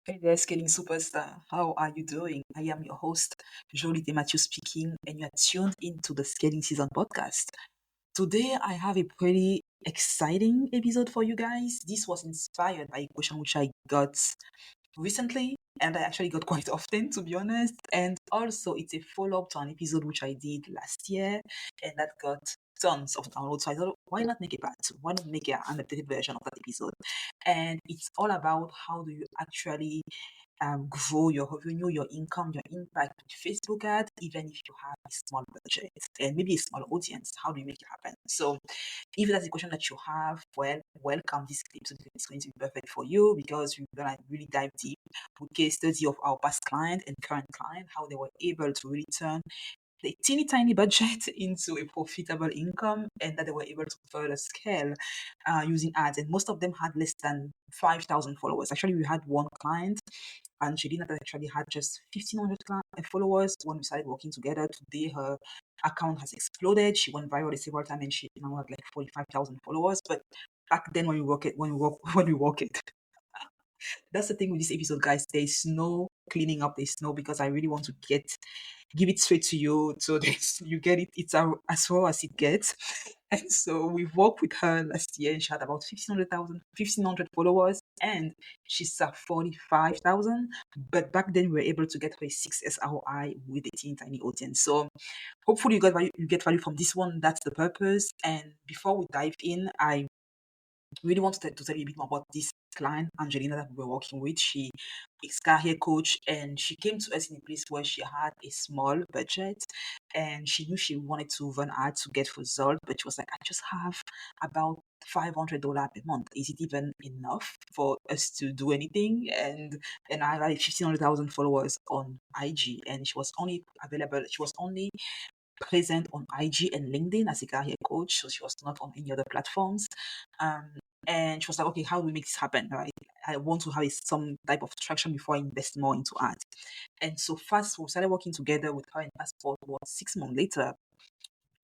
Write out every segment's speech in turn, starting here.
Hey there, Scaling Superstar. How are you doing? I am your host, Jolie Matthew speaking, and you are tuned into the Scaling Season podcast. Today, I have a pretty exciting episode for you guys. This was inspired by a question which I got recently, and I actually got quite often, to be honest. And also, it's a follow up to an episode which I did last year, and that got tons of downloads. So I thought, why not make a part two? Why not make an updated version of that episode? And it's all about how do you actually grow your revenue, your income, your impact with Facebook ads, even if you have a small budget and maybe a small audience. How do you make it happen? So, if that's the question that you have, well, welcome. This episode is going to be perfect for you because we're gonna really dive deep with case study of our past client and current client, how they were able to really turn a teeny tiny budget into a profitable income and that they were able to further scale using ads. And most of them had less than 5,000 followers. Actually, we had one client, Angelina, that actually had just 1,500 followers when we started working together. Today, her account has exploded. She went viral several times and she now had like 45,000 followers. But back then, when we work it, that's the thing with this episode, guys. There's no cleaning up. There's no because I really want to give it straight to you so that you get it. It's as raw as it gets. And so we worked with her last year and she had about 1,500 followers and she's at 45,000. But back then we were able to get her a 6S ROI with a teeny tiny audience. So hopefully you get value from this one. That's the purpose. And before we dive in, I really want to tell you a bit more about this client, Angelina, that we were working with. She is career coach and she came to us in a place where she had a small budget and she knew she wanted to run ads to get results, but she was like, I just have about $500 per month. Is it even enough for us to do anything? And I had 1,500,000 followers on IG and she was only present on IG and LinkedIn as a career coach, so she was not on any other platforms. Um, and she was like, okay, how do we make this happen? Right? I want to have some type of traction before I invest more into ads. And so fast, we started working together with her, and fast forward was 6 months later,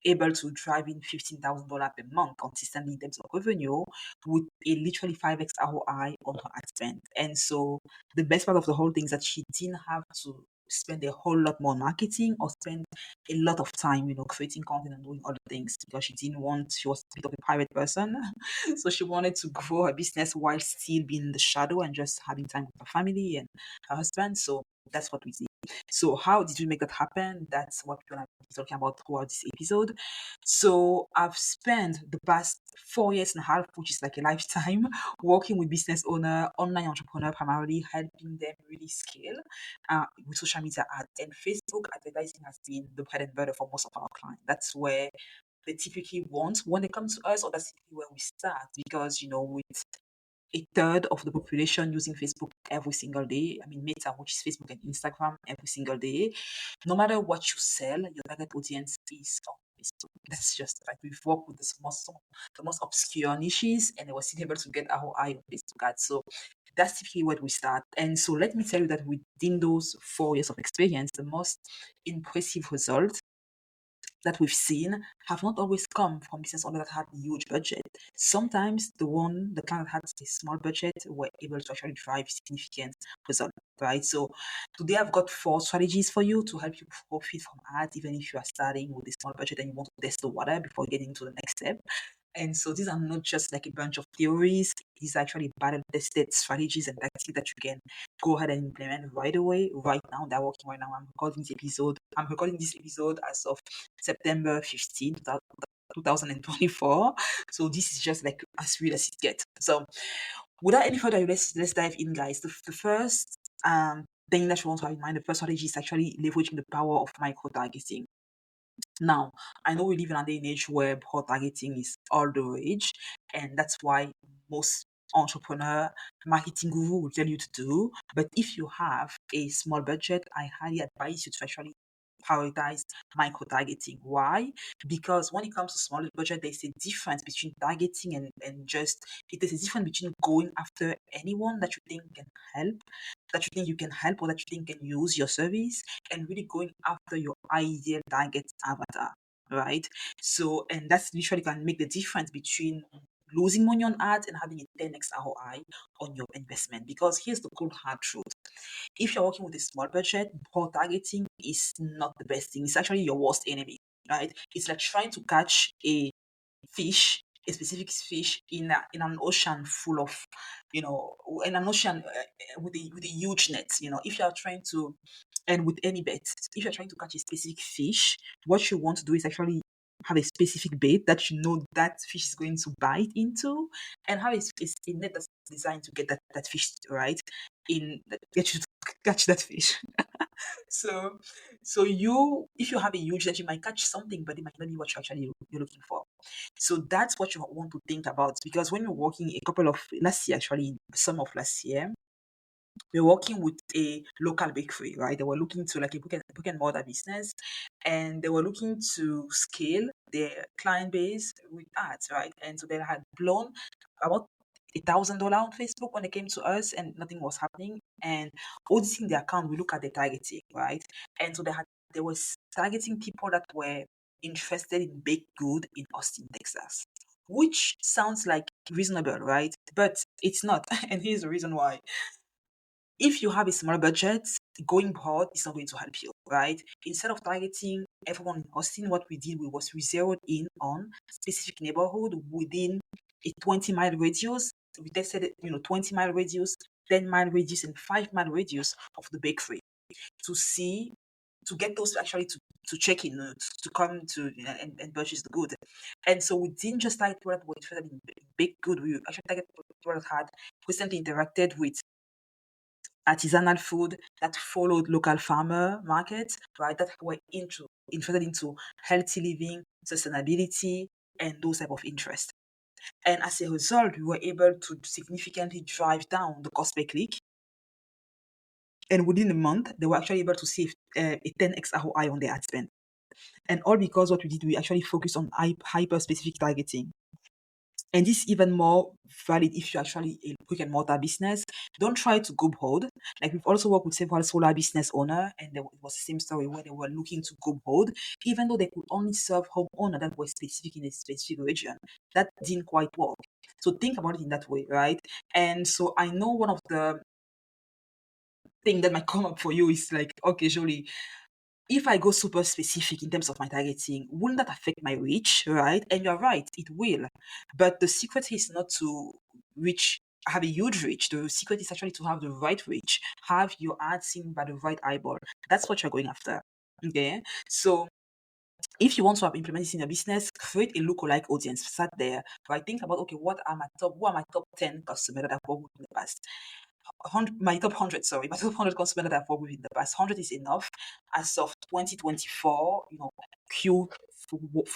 able to drive in $15,000 per month consistently in terms of revenue with a literally 5x ROI on her ad spend. And so the best part of the whole thing is that she didn't have to spend a whole lot more on marketing or spend a lot of time, creating content and doing other things because she was a bit of a private person. So she wanted to grow her business while still being in the shadow and just having time with her family and her husband. So that's what we did. So how did we make that happen? That's what we're gonna be talking about throughout this episode. So I've spent the past 4 years and a half, which is like a lifetime, working with business owner, online entrepreneur, primarily helping them really scale with social media ads. And Facebook advertising has been the bread and butter for most of our clients. That's where they typically want when they come to us, or that's typically where we start because with a third of the population using Facebook every single day. I mean, Meta, which is Facebook and Instagram, every single day. No matter what you sell, your target audience is on Facebook. That's just like we've worked with the most obscure niches, and they were still able to get ROI on Facebook ads. So that's typically where we start. And so let me tell you that within those 4 years of experience, the most impressive results that we've seen have not always come from business owners that had huge budget. Sometimes the client that had a small budget were able to actually drive significant results, right? So today I've got 4 strategies for you to help you profit from ads, even if you are starting with a small budget and you want to test the water before getting to the next step. And so these are not just like a bunch of theories. These are actually battle tested strategies and tactics that you can go ahead and implement right away, right now. They're working right now. I'm recording this episode as of September 15th, 2024. So this is just like as real as it gets. So without any further ado, let's dive in, guys. The first thing that you want to have in mind, the first strategy is actually leveraging the power of micro targeting. Now, I know we live in a day and age where broad targeting is all the rage, and that's why most entrepreneur marketing guru will tell you to do. But if you have a small budget, I highly advise you to actually prioritize micro targeting. Why? Because when it comes to smaller budget, there's a difference between targeting and just there's a difference between going after anyone that you think can help, that you think you can help or that you think can use your service and really going after your ideal target avatar, right? So, and that's literally can make the difference between losing money on ads and having a 10x ROI on your investment. Because here's the cold hard truth. If you're working with a small budget, broad targeting is not the best thing. It's actually your worst enemy, right? It's like trying to catch fish, a specific fish in an ocean full of, in an ocean with a huge net. If you are trying to, and with any bait, if you're trying to catch a specific fish, what you want to do is actually have a specific bait that you know that fish is going to bite into, and have a net that's designed to get that fish right in get you to catch that fish. So, if you have a huge net, you might catch something, but it might not be what you're looking for. So that's what you want to think about, because when you're working a couple of last year, actually, some of last year, we were working with a local bakery, right? They were looking to like a book and mortar business, and they were looking to scale their client base with ads, right? And so they had blown about $1,000 on Facebook when they came to us, and nothing was happening. And auditing the account, we look at the targeting, right? And so they was targeting people that were interested in baked good in Austin, Texas, which sounds like reasonable, right? But it's not. And here's the reason why. If you have a small budget, going broad is not going to help you, right? Instead of targeting everyone in Austin, what we did was we zeroed in on specific neighborhood within a 20-mile radius. We tested it, 20-mile radius, 10-mile radius, and 5-mile radius of the bakery to see, to get those actually to check in, to come to, and purchase the good. And so we didn't just target people that were interested in baked good. We actually targeted people that had recently interacted with artisanal food, that followed local farmer markets, right? That were interested into healthy living, sustainability, and those type of interests. And as a result, we were able to significantly drive down the cost per click. And within a month, they were actually able to save a 10x ROI on their ad spend. And all because what we did, we actually focused on hyper specific targeting. And this is even more valid if you're actually a brick and mortar business. Don't try to go broad. Like, we've also worked with several solar business owner, and it was the same story where they were looking to go broad, even though they could only serve homeowner that were specific in a specific region. That didn't quite work. So think about it in that way, right? And so I know one of the thing that might come up for you is like, okay, Jolie, if I go super specific in terms of my targeting, wouldn't that affect my reach, right? And you're right, it will. But the secret is not to have a huge reach. The secret is actually to have the right reach, have your ad seen by the right eyeball. That's what you're going after. Okay. So if you want to have implemented this in your business, create a lookalike audience. Start there, right? Think about, okay, who are my top 10 customers that I've worked with in the past? My top 100, sorry, my top 100 customers that I've worked with in the past. 100 is enough. As of 2024, Q4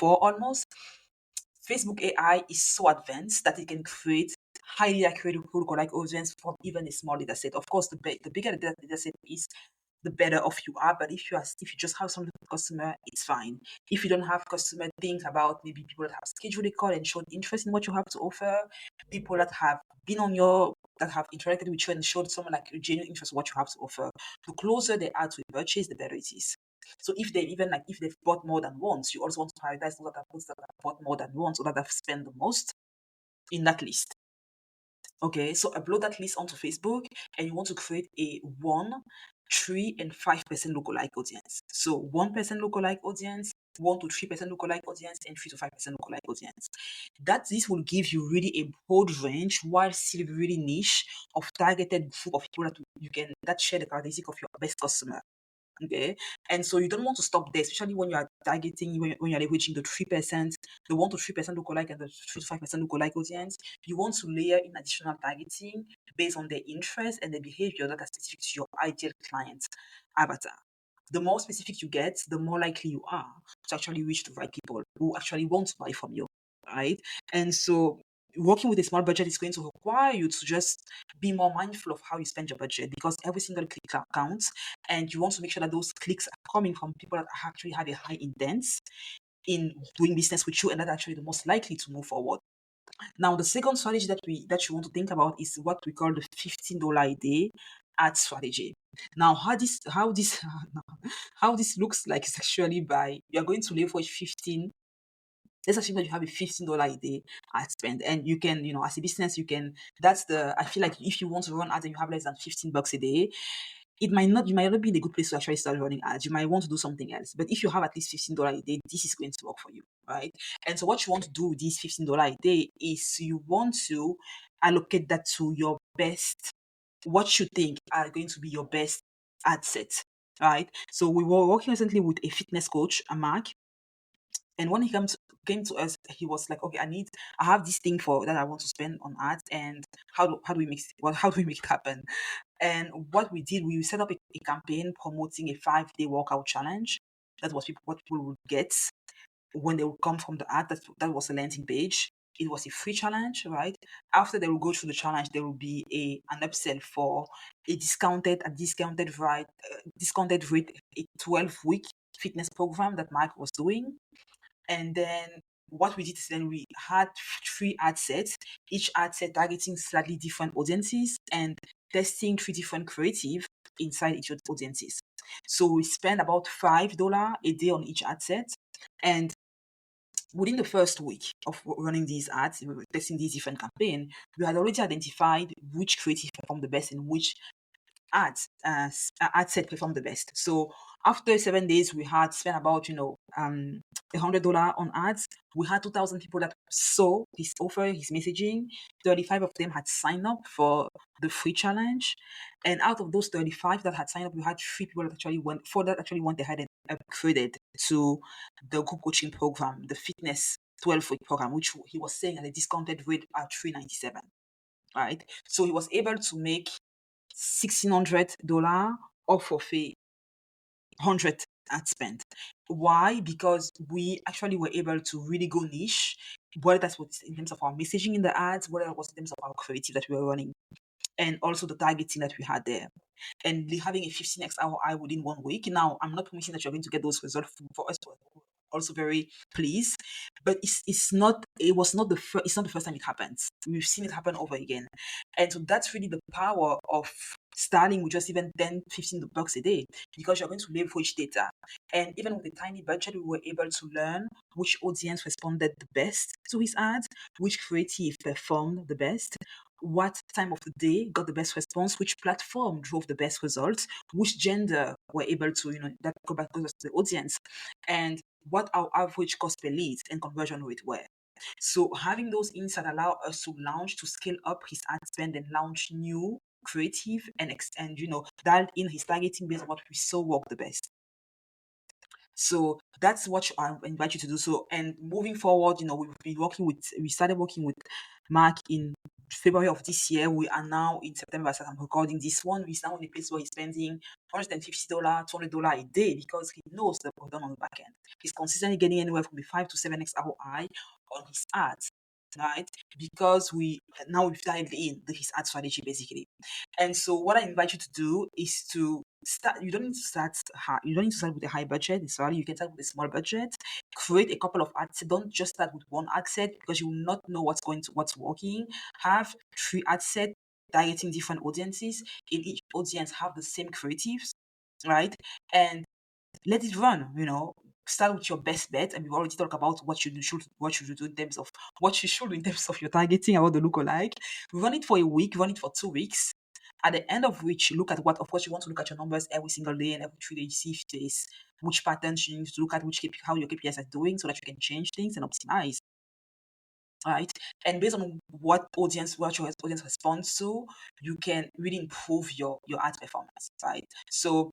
almost, Facebook AI is so advanced that it can create highly accurate lookalike audience from even a small data set. Of course, the bigger the data set is, the better off you are. But if you just have some customer, it's fine. If you don't have customer, think about maybe people that have scheduled a call and showed interest in what you have to offer, people that have been that have interacted with you and showed someone like a genuine interest in what you have to offer. The closer they are to a purchase, the better it is. So if they've bought more than once, you also want to prioritize those that have bought more than once, or that have spent the most in that list. Okay, so upload that list onto Facebook, and you want to create a 1, 3, and 5% lookalike audience. So 1% lookalike audience, 1 to 3% lookalike audience, and 3 to 5% lookalike audience. This will give you really a broad range while still really niche of targeted group of people that share the characteristic of your best customer. Okay, and so you don't want to stop there, especially when you are targeting, when you're leveraging the 3%, the 1 to 3% lookalike and the 3 to 5% lookalike audience. You want to layer in additional targeting based on their interest and their behavior that are specific to your ideal client avatar. The more specific you get, the more likely you are to actually reach the right people who actually want to buy from you, right? And so working with a small budget is going to require you to just be more mindful of how you spend your budget, because every single click counts, and you want to make sure that those clicks are coming from people that actually have a high intent in doing business with you, and that are actually the most likely to move forward. Now, the second strategy that you want to think about is what we call the $15 a day ad strategy. Now, how this how this looks like is actually by, you're going to leverage 15 let's assume that you have a $15 a day ad spend, and you can, as a business, you can, I feel like if you want to run ads and you have less than $15 a day, you might not be in a good place to actually start running ads. You might want to do something else. But if you have at least $15 a day, this is going to work for you, right? And so what you want to do with these $15 a day is you want to allocate that to your best, what you think are going to be your best ad sets, right? So we were working recently with a fitness coach, a Mark, and when he came to us, he was like, "Okay, I have this thing for that I want to spend on ads, and how do we make it happen?" And what we did, we set up a campaign promoting a 5-day workout challenge. That's what people would get when they would come from the ad. That was a landing page. It was a free challenge, right? After they will go through the challenge, there will be an upsell for discounted rate, a 12-week fitness program that Mike was doing. And then what we did is then we had 3 ad sets, each ad set targeting slightly different audiences and testing 3 different creative inside each of the audiences. So we spent about $5 a day on each ad set. And within the first week of running these ads, we were testing these different campaigns, we had already identified which creative performed the best and which ad set performed the best. So after 7 days, we had spent about $100 on ads. We had 2,000 people that saw his offer, his messaging. 35 of them had signed up for the free challenge, and out of those 35 that had signed up, we had 4 that actually went ahead and upgraded to the group coaching program, the fitness 12-week program, which he was saying at a discounted rate at $397. Right, so he was able to make $1,600 off of a 100 ad spend. Why? Because we actually were able to really go niche, whether that was in terms of our messaging in the ads, whether it was in terms of our creative that we were running, and also the targeting that we had there. And having a 15x ROI within 1 week. Now, I'm not promising that you're going to get those results for us. Also very pleased, but it's not the first time it happens. We've seen it happen over again, and so that's really the power of starting with just even 10-15 bucks a day, because you're going to leverage data. And even with a tiny budget, we were able to learn which audience responded the best to his ads, which creative performed the best, what time of the day got the best response, which platform drove the best results, which gender were able to, that go back to the audience, and what our average cost per lead and conversion rate were. So having those insights allow us to scale up his ad spend and launch new creative and dial in his targeting based on what we saw work the best. So that's what I invite you to do. So, and moving forward, we started working with Mark in February of this year. We are now in September as I'm recording this one. He's now in a place where he's spending $150, $200 a day, because he knows the return on the back end. He's consistently getting anywhere from a 5 to 7x ROI on his ads, right? Because we've dived in his ad strategy basically. And so what I invite you to do is to start. You don't need to start high. You don't need to start with a high budget. Sorry, you can start with a small budget. Create a couple of ads. Don't just start with one ad set, because you will not know what's working. Have 3 ad set targeting different audiences. In each audience, have the same creatives, right? And let it run. Start with your best bet, and we've already talked about what you should do in terms of what you should do in terms of your targeting about the lookalike. Run it for a week. Run it for 2 weeks. At the end of which, look at of course, you want to look at your numbers every single day and every 3 days, see if there's which patterns you need to look at, how your KPIs are doing, so that you can change things and optimize, right? And based on what your audience responds to, you can really improve your ad performance, right? So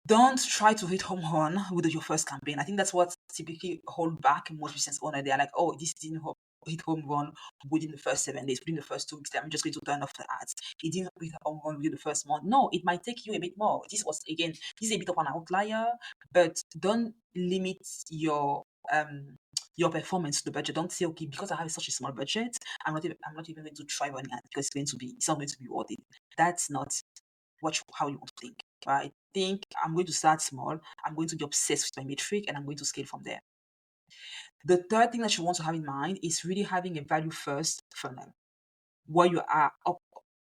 don't try to hit home run with your first campaign. I think that's what typically hold back most business owners. They're like, oh, this didn't hit home run within the first 7 days, within the first 2 weeks. I'm just going to turn off the ads. It didn't hit home run within the first month. No, it might take you a bit more. This is a bit of an outlier, but don't limit your performance to the budget. Don't say, okay, because I have such a small budget, I'm not even going to try running ads, because it's not going to be worth it. That's not how you want to think, right? Think, I'm going to start small, I'm going to be obsessed with my metric, and I'm going to scale from there. The third thing that you want to have in mind is really having a value first funnel, where you are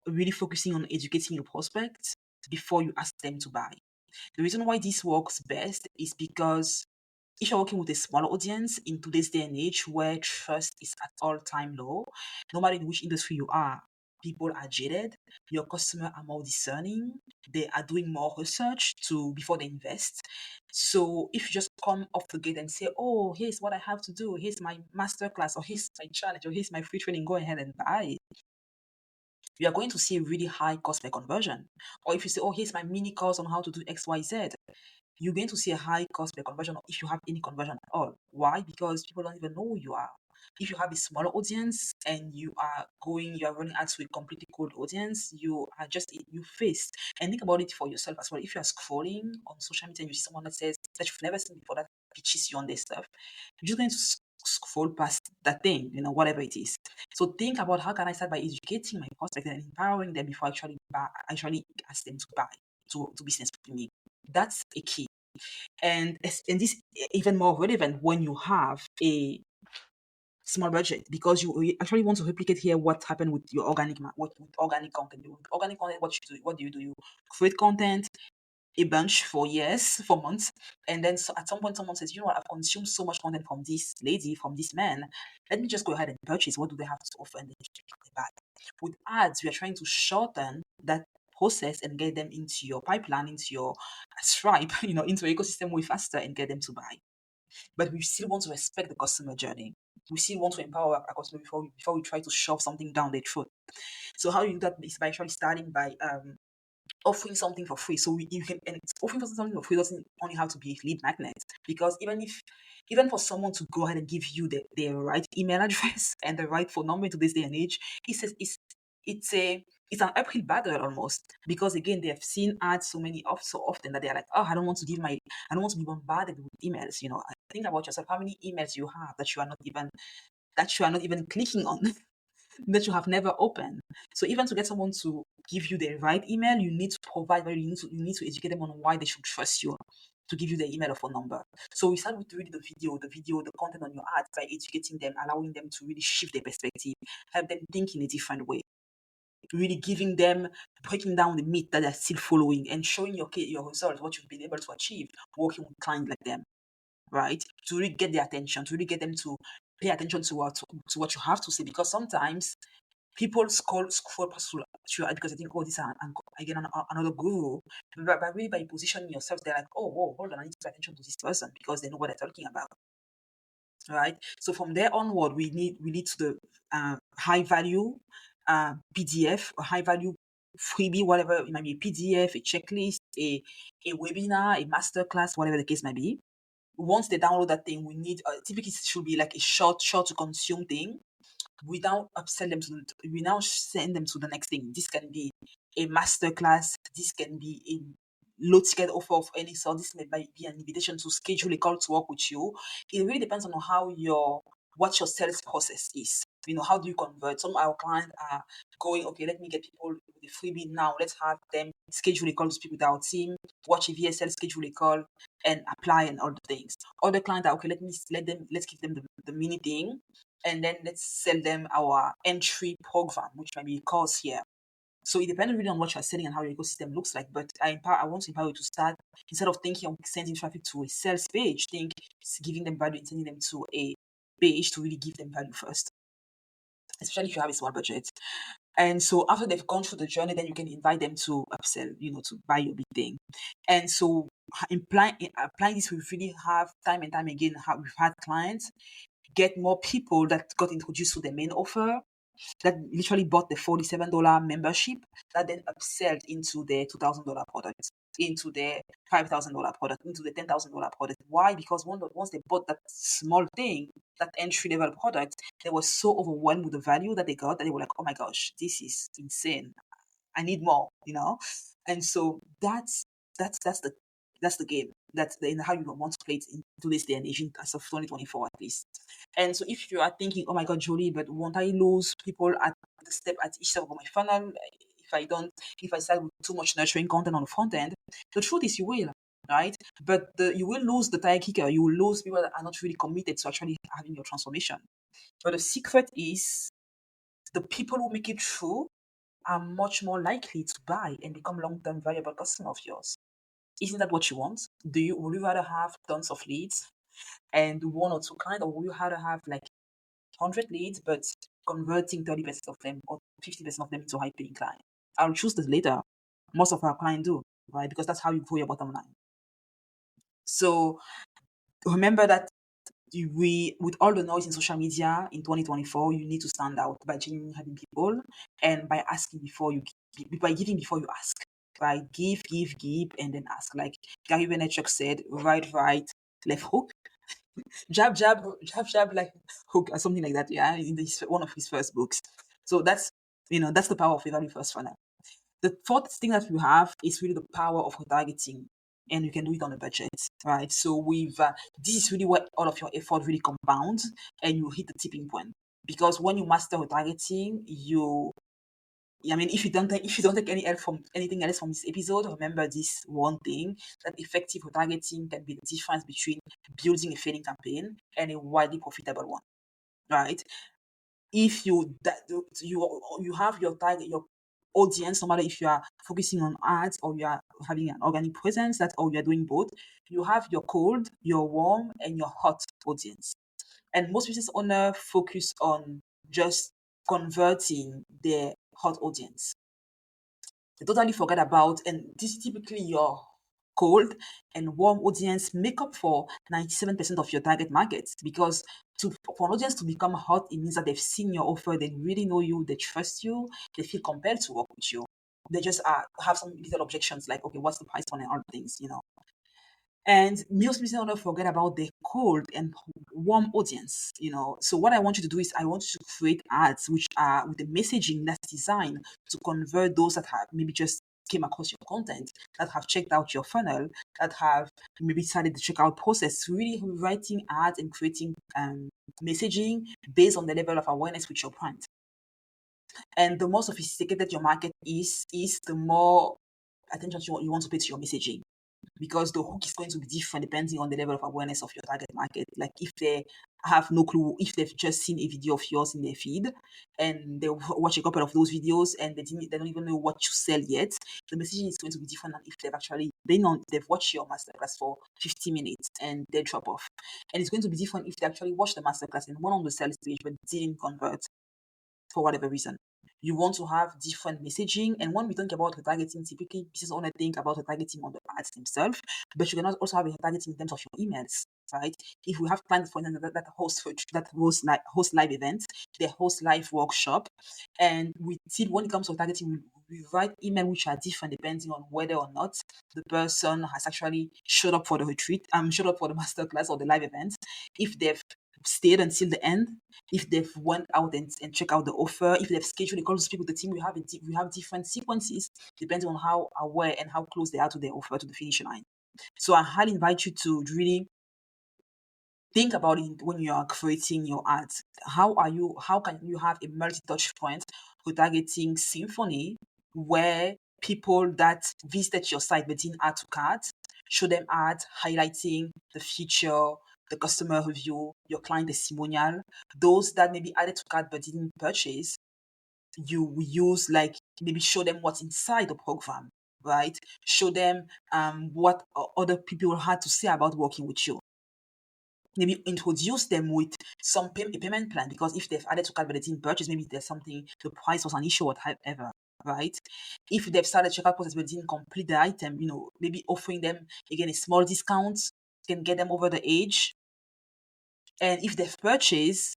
really focusing on educating your prospects before you ask them to buy. The reason why this works best is because If you're working with a smaller audience in today's day and age where trust is at all-time low, no matter in which industry you are, people are jaded, your customer are more discerning, they are doing more research to before they invest. So if you just come off the gate and say, oh, here's what I have to do, here's my masterclass, or here's my challenge, or here's my free training, go ahead and buy it, you are going to see a really high cost per conversion. Or if you say, oh, here's my mini course on how to do XYZ, you're going to see a high cost per conversion if you have any conversion at all. Why? Because people don't even know who you are. If you have a smaller audience and you are running ads to a completely cold audience, you are just a new face. And think about it for yourself as well. If you are scrolling on social media and you see someone that says that you've never seen before that pitches you on their stuff, you're just going to scroll past that thing, whatever it is. So think about how can I start by educating my prospect and empowering them before I actually ask them to buy to business with me. That's a key. And this even more relevant when you have a small budget, because you actually want to replicate here what happened with your with organic content. With organic content, what do? You create content a bunch for years, for months, and then at some point someone says, you know what, I've consumed so much content from this lady, from this man, let me just go ahead and purchase. What do they have to offer? And then they buy. With ads, we are trying to shorten that process and get them into your pipeline, into your Stripe, into your ecosystem way faster and get them to buy. But we still want to respect the customer journey. We still want to empower our customer before we try to shove something down their throat. So how you do that is by actually starting by offering something for free. So you can, and offering something for free doesn't only have to be a lead magnet, because even for someone to go ahead and give you the right email address and the right phone number in today's day and age, it says it's an uphill battle almost, because again they have seen ads so often that they're like, oh, I don't want to be bombarded with emails. Think about yourself, how many emails you have that you are not even clicking on, that you have never opened. So even to get someone to give you the right email, you need to provide value. You need to educate them on why they should trust you to give you the email or phone number. So we start with really the content on your ads by educating them, allowing them to really shift their perspective, help them think in a different way. Really breaking down the myth that they're still following and showing your results, what you've been able to achieve working with clients like them, right? To really get their attention, to really get them to pay attention to what you have to say, because sometimes people scroll past through because they think, oh, this is again another guru. But really by positioning yourself, they're like, oh, whoa, hold on, I need to pay attention to this person because they know what they're talking about, right? So from there onward, we need to the high value PDF or high value freebie, whatever it might be, a PDF, a checklist, a webinar, a masterclass, whatever the case might be. Once they download that thing, we need typically it should be like a short to consume thing. We now we now send them to the next thing. This can be a masterclass. This can be a low ticket offer of any sort. This might be an invitation to schedule a call to work with you. It really depends on what your sales process is. How do you convert? Some of our clients are going, okay, let me get people with a freebie now. Let's have them schedule a call to speak with our team, watch a VSL, schedule a call, and apply and all the things. Other clients are okay, let's give them the mini thing, and then let's sell them our entry program, which might be a course here. So it depends really on what you're selling and how your ecosystem looks like. But I want to empower you to start, instead of thinking of sending traffic to a sales page, think giving them value and sending them to a page to really give them value first, especially if you have a small budget. And so after they've gone through the journey, then you can invite them to upsell, to buy your big thing. And so applying this, we really have time and time again, we've had clients get more people that got introduced to the main offer, that literally bought the $47 membership, that then upselled into their $2,000 product, into their $5,000 product, into the $10,000 product. Why? Because once they bought that small thing, that entry level product, they were so overwhelmed with the value that they got that they were like, oh my gosh, this is insane. I need more. And so that's the game. That's how you want to play it in today's day and age, as of 2024 at least. And so if you are thinking, oh my God, Jolie, but won't I lose people at each step of my funnel if I start with too much nurturing content on the front end? The truth is you will, right? But you will lose the tire kicker. You will lose people that are not really committed to actually having your transformation. But the secret is the people who make it through are much more likely to buy and become long-term valuable customer of yours. Isn't that what you want? Would you rather have tons of leads and 1 or 2 clients, or you had to have like 100 leads, but converting 30% of them or 50% of them into high paying clients. I'll choose the later. Most of our clients do, right? Because that's how you grow your bottom line. So remember that with all the noise in social media in 2024, you need to stand out by genuinely helping people and by asking by giving before you ask. Right? Give, and then ask. Like Gary Vaynerchuk said, right, left hook, jab, like hook or something like that. Yeah, in one of his first books. So that's the power of a value first funnel. The fourth thing that we have is really the power of retargeting, and you can do it on a budget, right? So this is really where all of your effort really compounds, and you hit the tipping point. Because when you master retargeting, if you don't take any help from anything else from this episode, remember this one thing: that effective retargeting can be the difference between building a failing campaign and a widely profitable one, right? If you have your target, your audience, no matter if you are focusing on ads or you are having an organic presence, or you are doing both, you have your cold, your warm, and your hot audience. And most business owners focus on just converting their hot audience. They totally forget about, and this is typically your cold and warm audience make up for 97% of your target market, because for an audience to become hot, it means that they've seen your offer, they really know you, they trust you, they feel compelled to work with you. They just have some little objections like, okay, what's the price point and all things. And most people don't forget about the cold and warm audience. So what I want you to do is I want you to create ads which are with the messaging that's designed to convert those that have maybe just came across your content, that have checked out your funnel, that have maybe started the checkout process. Really writing ads and creating messaging based on the level of awareness with your brand. And the more sophisticated your market is the more attention you want to pay to your messaging, because the hook is going to be different depending on the level of awareness of your target market. Like if they have no clue, if they've just seen a video of yours in their feed and they watch a couple of those videos and they don't even know what you sell yet, the messaging is going to be different than if they've watched your masterclass for 50 minutes and they drop off. And it's going to be different if they actually watched the masterclass and went on the sales page but didn't convert for whatever reason. You want to have different messaging. And when we think about retargeting, typically business owners think about retargeting on the ads themselves, but you can also have retargeting in terms of your emails, right? If we have clients, for instance, host live events, they host live workshop, and when it comes to targeting, we write email which are different depending on whether or not the person has actually showed up for the retreat, showed up for the masterclass or the live event. If they've stayed until the end, if they've went out and check out the offer, if they've scheduled a call to speak with the team, we have different sequences depending on how aware and how close they are to their offer, to the finish line. So I highly invite you to really think about it when you are creating your ads. How can you have a multi-touch point retargeting symphony where people that visited your site but didn't add to cart, show them ads highlighting the feature, the customer review, your client testimonial. Those that maybe added to cart but didn't purchase, you use, like, maybe show them what's inside the program, right? Show them what other people had to say about working with you. Maybe introduce them with a payment plan, because if they've added to cart but they didn't purchase, maybe there's something, the price was an issue or whatever, right? If they've started checkout process but didn't complete the item, maybe offering them again a small discount can get them over the edge. And if they've purchased,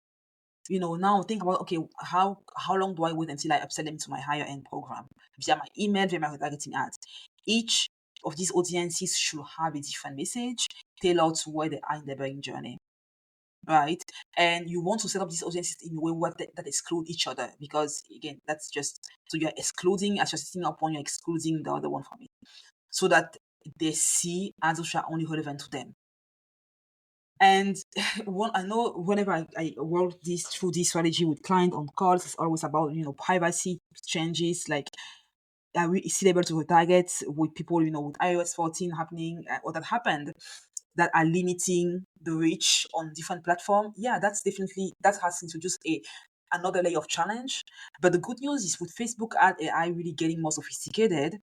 now think about, okay, how long do I wait until I upsell them to my higher end program via my email, via my retargeting ads? Each of these audiences should have a different message tailored to where they are in their buying journey, right? And you want to set up these audiences in a way that exclude each other, because again, that's just, so you're excluding, as you're setting up one, you're excluding the other one from it, so that they see ads which are only relevant to them. And I know whenever I work through this strategy with clients on calls, it's always about, privacy changes. Like, are we still able to retarget with people, with iOS 14 happening, or that happened, that are limiting the reach on different platforms? Yeah, that has introduced another layer of challenge. But the good news is, with Facebook ad AI really getting more sophisticated,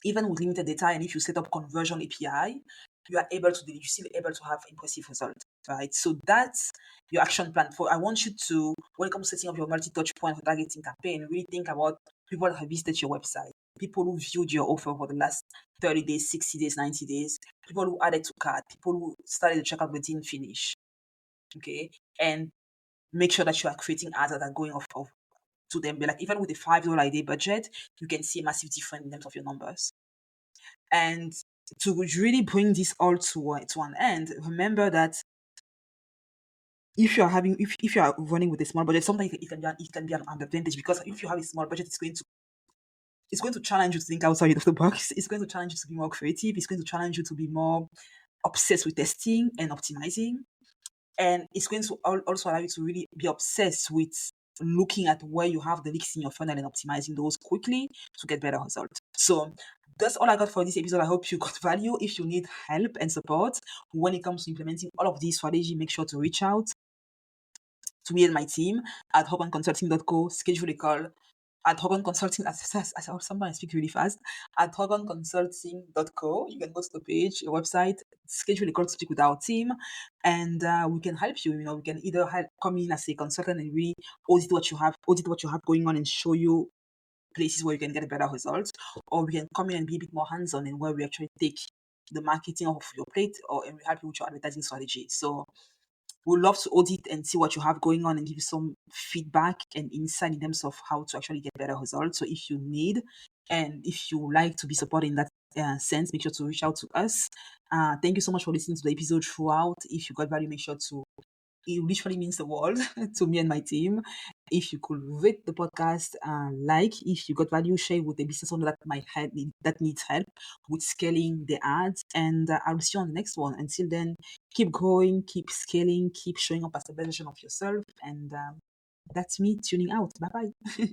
even with limited data, and if you set up conversion API, you are able to, you're still able to have impressive results, right? So that's your action plan. For I want you to, when it comes to setting up your multi-touch point for targeting campaign, really think about people that have visited your website, people who viewed your offer for the last 30 days, 60 days, 90 days, people who added to cart, people who started the checkout but didn't finish. Okay. And make sure that you are creating ads that are going off to them. But like even with a $5 a day budget, you can see a massive difference in terms of your numbers. And to really bring this all to an end, remember that if you are having if you are running with a small budget, sometimes it can be an advantage, because if you have a small budget, it's going to challenge you to think outside of the box. It's going to challenge you to be more creative. It's going to challenge you to be more obsessed with testing and optimizing. And it's going to also allow you to really be obsessed with looking at where you have the leaks in your funnel and optimizing those quickly to get better results. So that's all I got for this episode. I hope you got value. If you need help and support when it comes to implementing all of these strategies, make sure to reach out to me and my team at hoganconsulting.co. Schedule a call at Hogan Consulting. Sometimes I speak really fast. At hoganconsulting.co. You can go to the page, your website, schedule a call to speak with our team, and we can help you. We can either come in as a consultant and really audit what you have going on and show you places where you can get better results, or we can come in and be a bit more hands-on and where we actually take the marketing off your plate, and we help you with your advertising strategy. So we'd love to audit and see what you have going on and give you some feedback and insight in terms of how to actually get better results. So if you need, and if you like to be supported in that sense, make sure to reach out to us. Thank you so much for listening to the episode throughout. If you got value, make sure to, it literally means the world to me and my team. If you could rate the podcast, if you got value, share with a business owner that needs help with scaling the ads. And I'll see you on the next one. Until then, keep growing, keep scaling, keep showing up as the best version of yourself. And that's me tuning out. Bye bye.